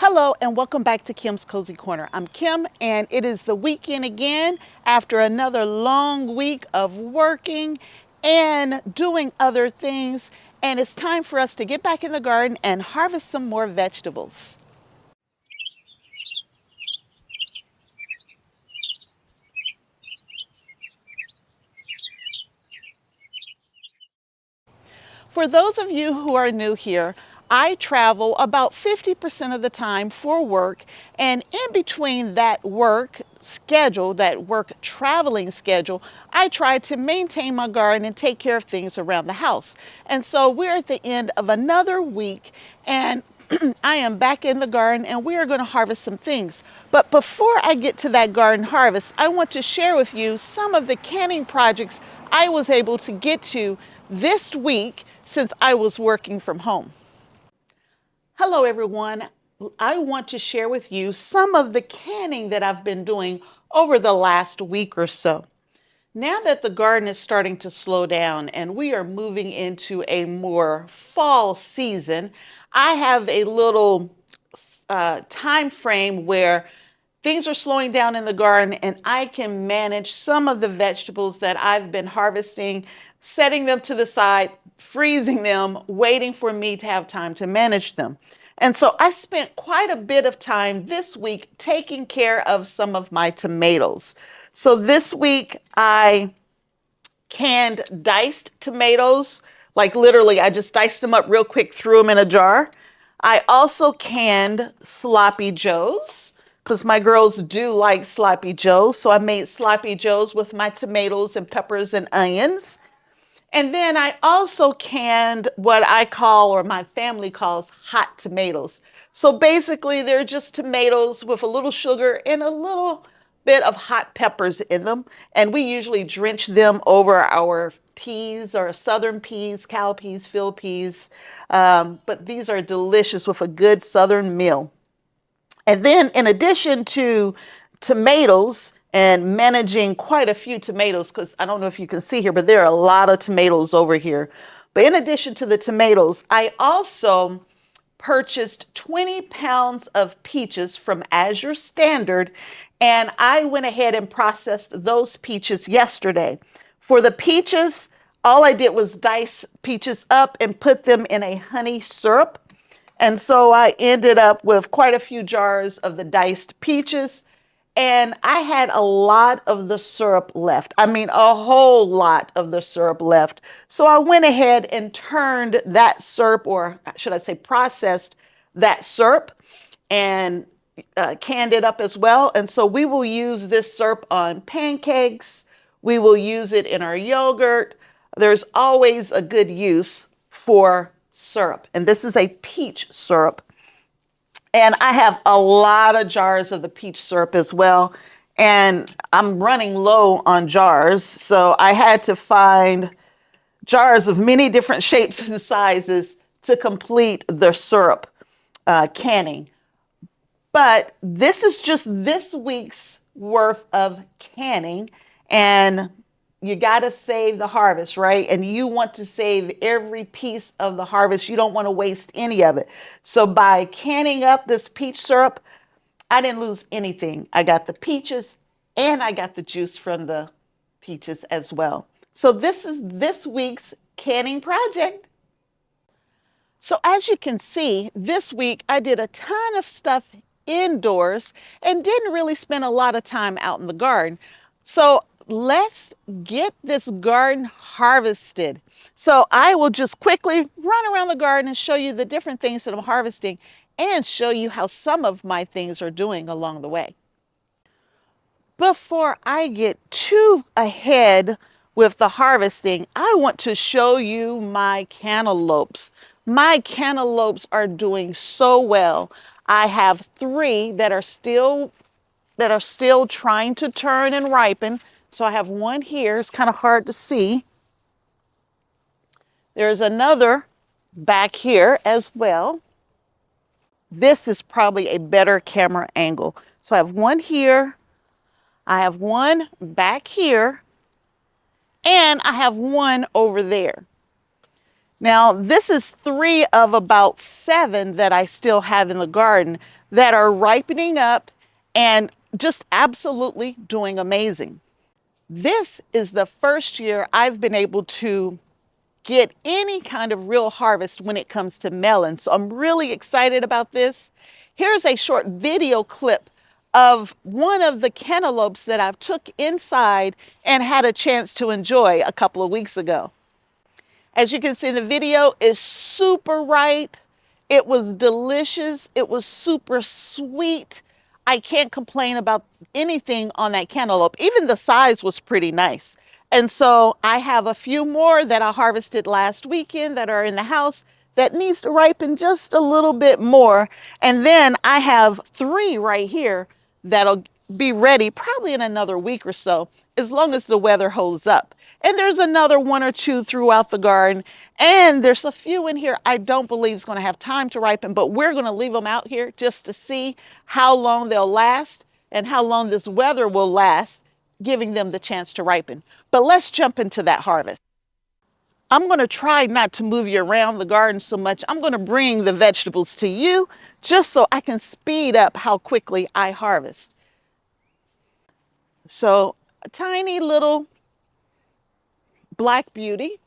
Hello and welcome back to Kim's Cozy Corner. I'm Kim and it is the weekend again after another long week of working and doing other things, and it's time for us to get back in the garden and harvest some more vegetables. For those of you who are new here, I travel about 50% of the time for work, and in between that work schedule, that work traveling schedule, I try to maintain my garden and take care of things around the house. And so we're at the end of another week, and I am back in the garden and we are going to harvest some things. But before I get to that garden harvest, I want to share with you some of the canning projects I was able to get to this week since I was working from home. Hello everyone. I want to share with you some of the canning that I've been doing over the last week or so. Now that the garden is starting to slow down and we are moving into a more fall season, I have a little time frame where things are slowing down in the garden and I can manage some of the vegetables that I've been harvesting, setting them to the side, freezing them, waiting for me to have time to manage them. And so I spent quite a bit of time this week taking care of some of my tomatoes. So this week I canned diced tomatoes, like literally I just diced them up real quick, threw them in a jar. I also canned sloppy joes because my girls do like sloppy joes. So I made sloppy joes with my tomatoes and peppers and onions. And then I also canned what I call, or my family calls, hot tomatoes. So basically they're just tomatoes with a little sugar and a little bit of hot peppers in them. And we usually drench them over our peas, or southern peas, cow peas, field peas. But these are delicious with a good southern meal. And then in addition to tomatoes and managing quite a few tomatoes, because I don't know if you can see here, but there are a lot of tomatoes over here. But in addition to the tomatoes, I also purchased 20 pounds of peaches from Azure Standard, and I went ahead and processed those peaches yesterday. For the peaches, all I did was dice peaches up and put them in a honey syrup. And so I ended up with quite a few jars of the diced peaches, and I had a lot of the syrup left. I mean, a whole lot of the syrup left. So I went ahead and turned that syrup, or should I say processed that syrup, and canned it up as well. And so we will use this syrup on pancakes. We will use it in our yogurt. There's always a good use for syrup. And this is a peach syrup. And I have a lot of jars of the peach syrup as well. And I'm running low on jars. So I had to find jars of many different shapes and sizes to complete the syrup canning. But this is just this week's worth of canning. And you got to save the harvest, right? And you want to save every piece of the harvest. You don't want to waste any of it. So by canning up this peach syrup, I didn't lose anything. I got the peaches and I got the juice from the peaches as well. So this is this week's canning project. So as you can see, this week I did a ton of stuff indoors and didn't really spend a lot of time out in the garden. So let's get this garden harvested. So I will just quickly run around the garden and show you the different things that I'm harvesting and show you how some of my things are doing along the way. Before I get too ahead with the harvesting, I want to show you my cantaloupes. My cantaloupes are doing so well. I have 3 that are still trying to turn and ripen. So I have one here. It's kind of hard to see. There's another back here as well. This is probably a better camera angle. So I have one here. I have one back here. And I have one over there. Now, this is 3 of about 7 that I still have in the garden that are ripening up and just absolutely doing amazing. This is the first year I've been able to get any kind of real harvest when it comes to melons. So I'm really excited about this. Here's a short video clip of one of the cantaloupes that I took inside and had a chance to enjoy a couple of weeks ago. As you can see, the video is super ripe. It was delicious. It was super sweet. I can't complain about anything on that cantaloupe. Even the size was pretty nice. And so I have a few more that I harvested last weekend that are in the house that needs to ripen just a little bit more. And then I have 3 right here that'll be ready probably in another week or so, as long as the weather holds up. And there's another 1 or 2 throughout the garden. And there's a few in here I don't believe is going to have time to ripen, but we're going to leave them out here just to see how long they'll last and how long this weather will last, giving them the chance to ripen. But let's jump into that harvest. I'm going to try not to move you around the garden so much. I'm going to bring the vegetables to you just so I can speed up how quickly I harvest. So a tiny little Black Beauty.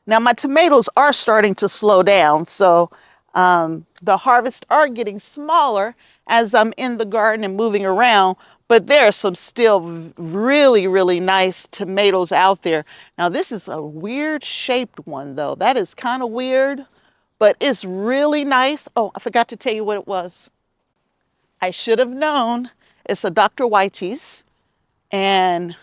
Now my tomatoes are starting to slow down, so the harvests are getting smaller as I'm in the garden and moving around, but there are some still really, really nice tomatoes out there. Now this is a weird shaped one though. That is kind of weird, but it's really nice. Oh, I forgot to tell you what it was. I should have known. It's a Dr. Whitey's, and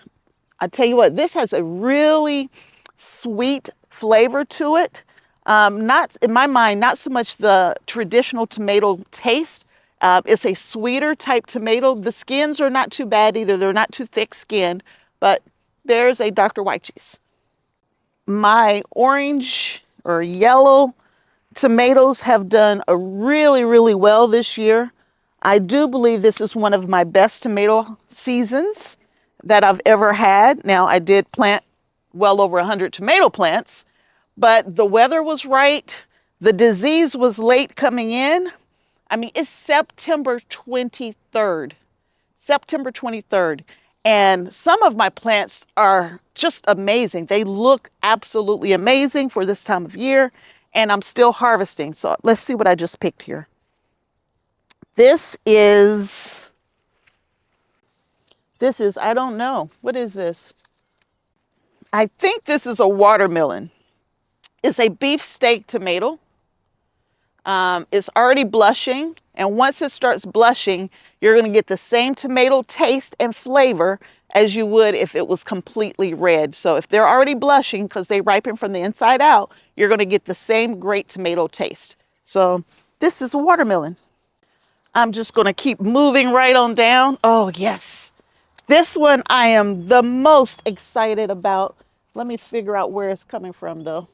I tell you what, this has a really sweet flavor to it. Not, in my mind, not so much the traditional tomato taste. It's a sweeter type tomato. The skins are not too bad either. They're not too thick skinned, but there's a Dr. Whitey's. My orange or yellow tomatoes have done a really, really well this year. I do believe this is one of my best tomato seasons that I've ever had. Now, I did plant well over 100 tomato plants, but the weather was right. The disease was late coming in. I mean, it's September 23rd. September 23rd. And some of my plants are just amazing. They look absolutely amazing for this time of year, and I'm still harvesting. So let's see what I just picked here. This is, I don't know. What is this? I think this is a watermelon. It's a beefsteak tomato. It's already blushing. And once it starts blushing, you're going to get the same tomato taste and flavor as you would if it was completely red. So if they're already blushing because they ripen from the inside out, you're going to get the same great tomato taste. So this is a watermelon. I'm just going to keep moving right on down. Oh, yes. This one I am the most excited about. Let me figure out where it's coming from, though.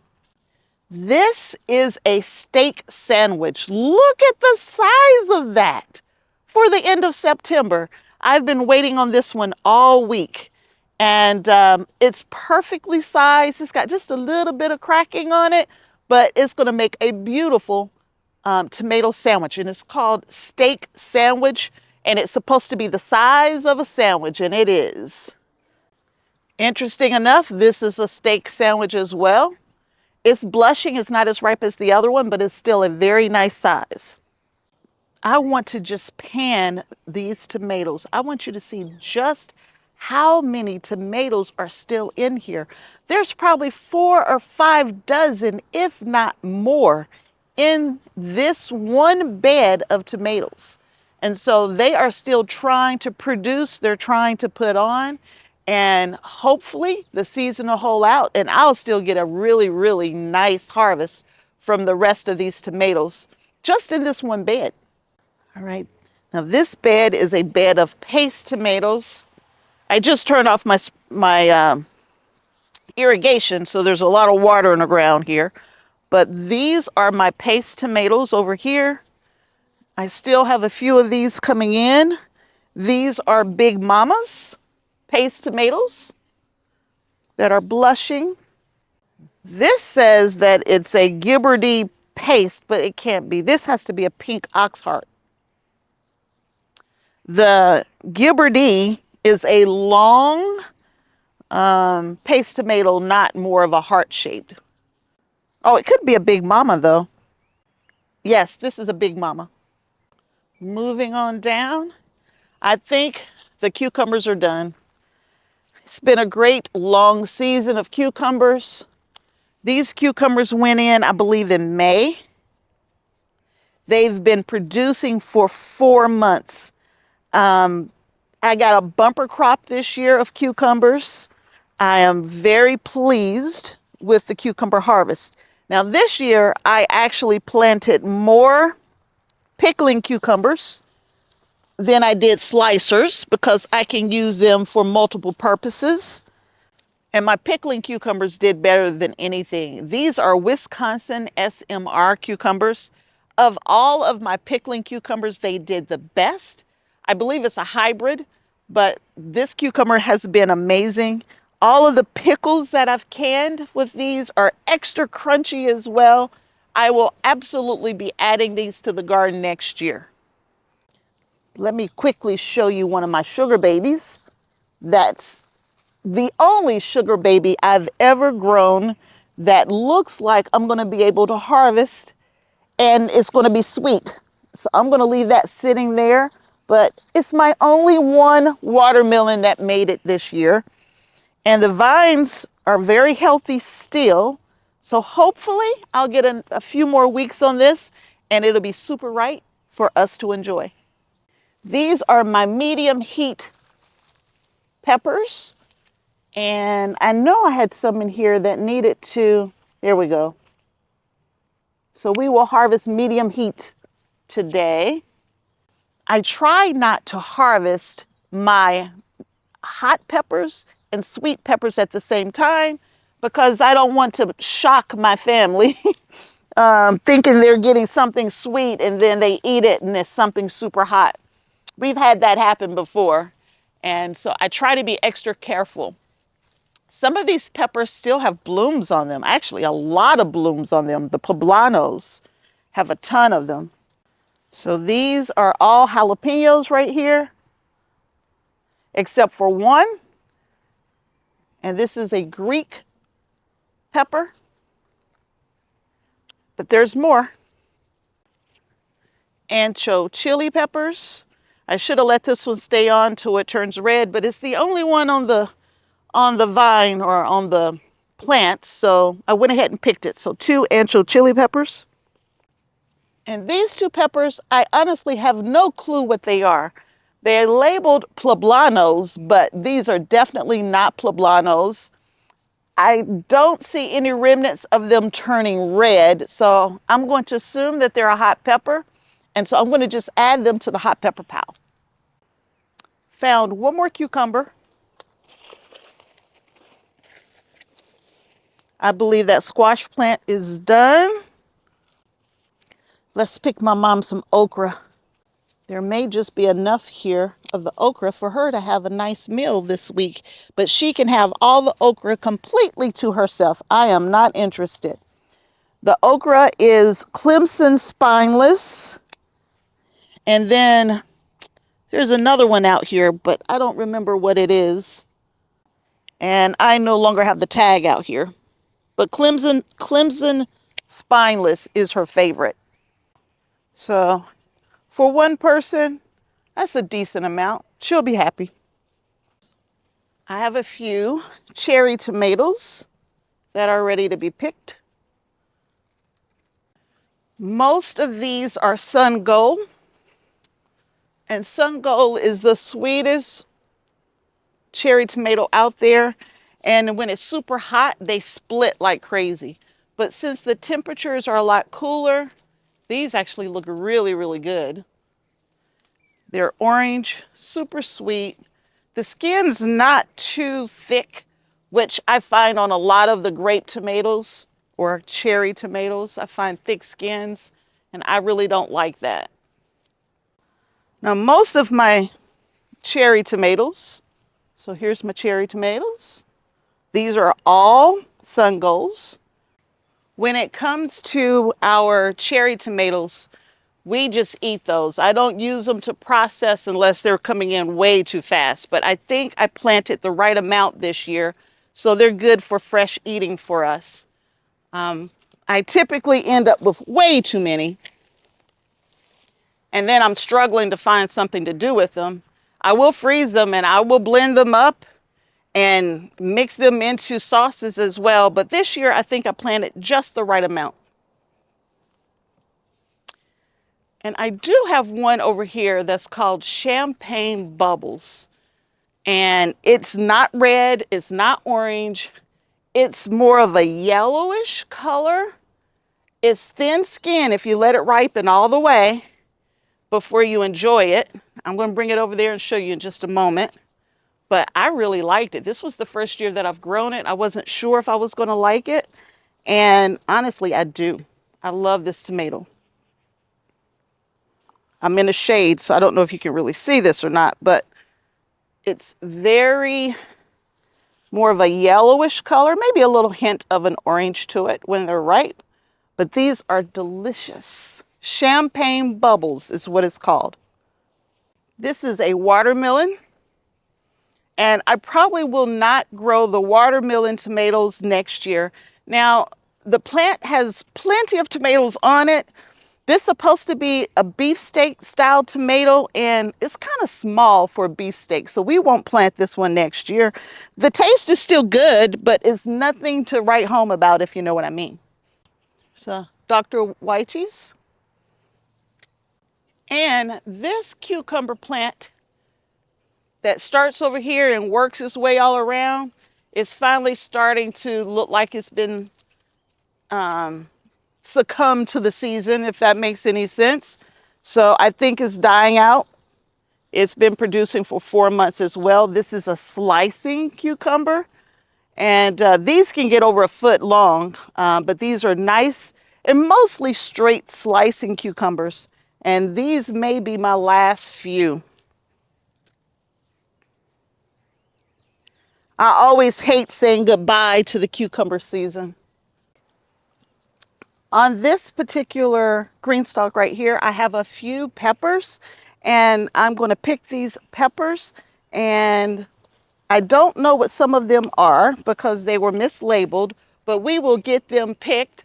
This is a steak sandwich. Look at the size of that for the end of September. I've been waiting on this one all week, and it's perfectly sized. It's got just a little bit of cracking on it, but it's going to make a beautiful tomato sandwich, and it's called steak sandwich, and it's supposed to be the size of a sandwich, and it is. Interesting enough, this is a steak sandwich as well. It's blushing. It's not as ripe as the other one, but it's still a very nice size. I want to just pan these tomatoes. I want you to see just how many tomatoes are still in here. There's probably 4 or 5 dozen, if not more, in this one bed of tomatoes. And so they are still trying to produce, they're trying to put on, and hopefully the season will hold out and I'll still get a really, really nice harvest from the rest of these tomatoes just in this one bed. All right, now this bed is a bed of paste tomatoes. I just turned off my irrigation, so there's a lot of water in the ground here. But these are my paste tomatoes over here. I still have a few of these coming in. These are Big Mama's paste tomatoes that are blushing. This says that it's a Gilberty paste, but it can't be. This has to be a pink oxheart. The Gilberty is a long paste tomato, not more of a heart shaped. Oh, it could be a big mama though. Yes, this is a big mama. Moving on down, I think the cucumbers are done. It's been a great long season of cucumbers. These cucumbers went in, I believe, in May. They've been producing for 4 months. I got a bumper crop this year of cucumbers. I am very pleased with the cucumber harvest. Now this year, I actually planted more pickling cucumbers than I did slicers because I can use them for multiple purposes. And my pickling cucumbers did better than anything. These are Wisconsin SMR cucumbers. Of all of my pickling cucumbers, they did the best. I believe it's a hybrid, but this cucumber has been amazing. All of the pickles that I've canned with these are extra crunchy as well. I will absolutely be adding these to the garden next year. Let me quickly show you one of my sugar babies. That's the only sugar baby I've ever grown that looks like I'm going to be able to harvest, and it's going to be sweet. So I'm going to leave that sitting there, but it's my only one watermelon that made it this year. And the vines are very healthy still. So hopefully I'll get a few more weeks on this and it'll be super ripe for us to enjoy. These are my medium heat peppers. And I know I had some in here that needed to, there we go. So we will harvest medium heat today. I try not to harvest my hot peppers and sweet peppers at the same time because I don't want to shock my family thinking they're getting something sweet and then they eat it and it's something super hot. We've had that happen before. And so I try to be extra careful. Some of these peppers still have blooms on them. Actually, a lot of blooms on them. The poblanos have a ton of them. So these are all jalapenos right here, except for one. And this is a Greek pepper. But there's more. Ancho chili peppers. I should have let this one stay on till it turns red, but it's the only one on the vine or on the plant, so I went ahead and picked it. So 2 ancho chili peppers. And these 2 peppers, I honestly have no clue what they are. They're labeled poblanos, but these are definitely not poblanos. I don't see any remnants of them turning red, so I'm going to assume that they're a hot pepper, and so I'm going to just add them to the hot pepper pile. Found one more cucumber. I believe that squash plant is done. Let's pick my mom some okra. There may just be enough here of the okra for her to have a nice meal this week, but she can have all the okra completely to herself. I am not interested. The okra is Clemson spineless. And then there's another one out here, but I don't remember what it is. And I no longer have the tag out here. But Clemson spineless is her favorite. So for one person, that's a decent amount. She'll be happy. I have a few cherry tomatoes that are ready to be picked. Most of these are Sun Gold. And Sun Gold is the sweetest cherry tomato out there. And when it's super hot, they split like crazy. But since the temperatures are a lot cooler, these actually look really, really good. They're orange, super sweet. The skin's not too thick, which I find on a lot of the grape tomatoes or cherry tomatoes. I find thick skins, and I really don't like that. Now, most of my cherry tomatoes, so here's my cherry tomatoes. These are all Sun Golds. When it comes to our cherry tomatoes, we just eat those. I don't use them to process unless they're coming in way too fast. But I think I planted the right amount this year, so they're good for fresh eating for us. I typically end up with way too many, and then I'm struggling to find something to do with them. I will freeze them and I will blend them up and mix them into sauces as well. But this year, I think I planted just the right amount. And I do have one over here that's called Champagne Bubbles. And it's not red, it's not orange. It's more of a yellowish color. It's thin skin if you let it ripen all the way before you enjoy it. I'm going to bring it over there and show you in just a moment. But I really liked it. This was the first year that I've grown it. I wasn't sure if I was going to like it. And honestly, I do. I love this tomato. I'm in a shade, so I don't know if you can really see this or not, but it's very more of a yellowish color, maybe a little hint of an orange to it when they're ripe. But these are delicious. Champagne Bubbles is what it's called. This is a watermelon. And I probably will not grow the watermelon tomatoes next year. Now, the plant has plenty of tomatoes on it. This is supposed to be a beefsteak style tomato, and it's kind of small for a beefsteak, so we won't plant this one next year. The taste is still good, but it's nothing to write home about, if you know what I mean. So, Dr. Wychees. And this cucumber plant that starts over here and works its way all around is finally starting to look like it's been succumbed to the season, if that makes any sense. So I think it's dying out. It's been producing for 4 months as well. This is a slicing cucumber, and these can get over a foot long, but these are nice and mostly straight slicing cucumbers. And these may be my last few. I always hate saying goodbye to the cucumber season. On this particular GreenStalk right here, I have a few peppers, and I'm going to pick these peppers, and I don't know what some of them are because they were mislabeled, but we will get them picked.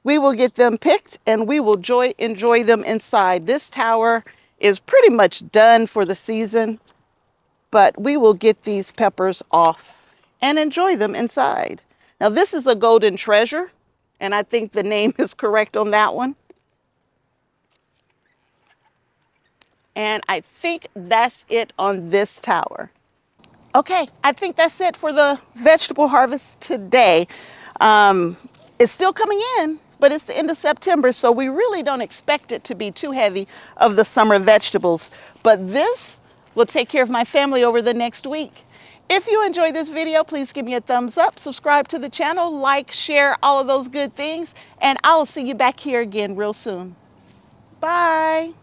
We will get them picked and we will enjoy them inside. This tower is pretty much done for the season, but we will get these peppers off and enjoy them inside. Now this is a golden treasure, and I think the name is correct on that one. And I think that's it on this tower. Okay, I think that's it for the vegetable harvest today. It's still coming in, but it's the end of September, so we really don't expect it to be too heavy of the summer vegetables. But this will take care of my family over the next week. If you enjoyed this video, please give me a thumbs up, subscribe to the channel, like, share, all of those good things, and I'll see you back here again real soon. Bye.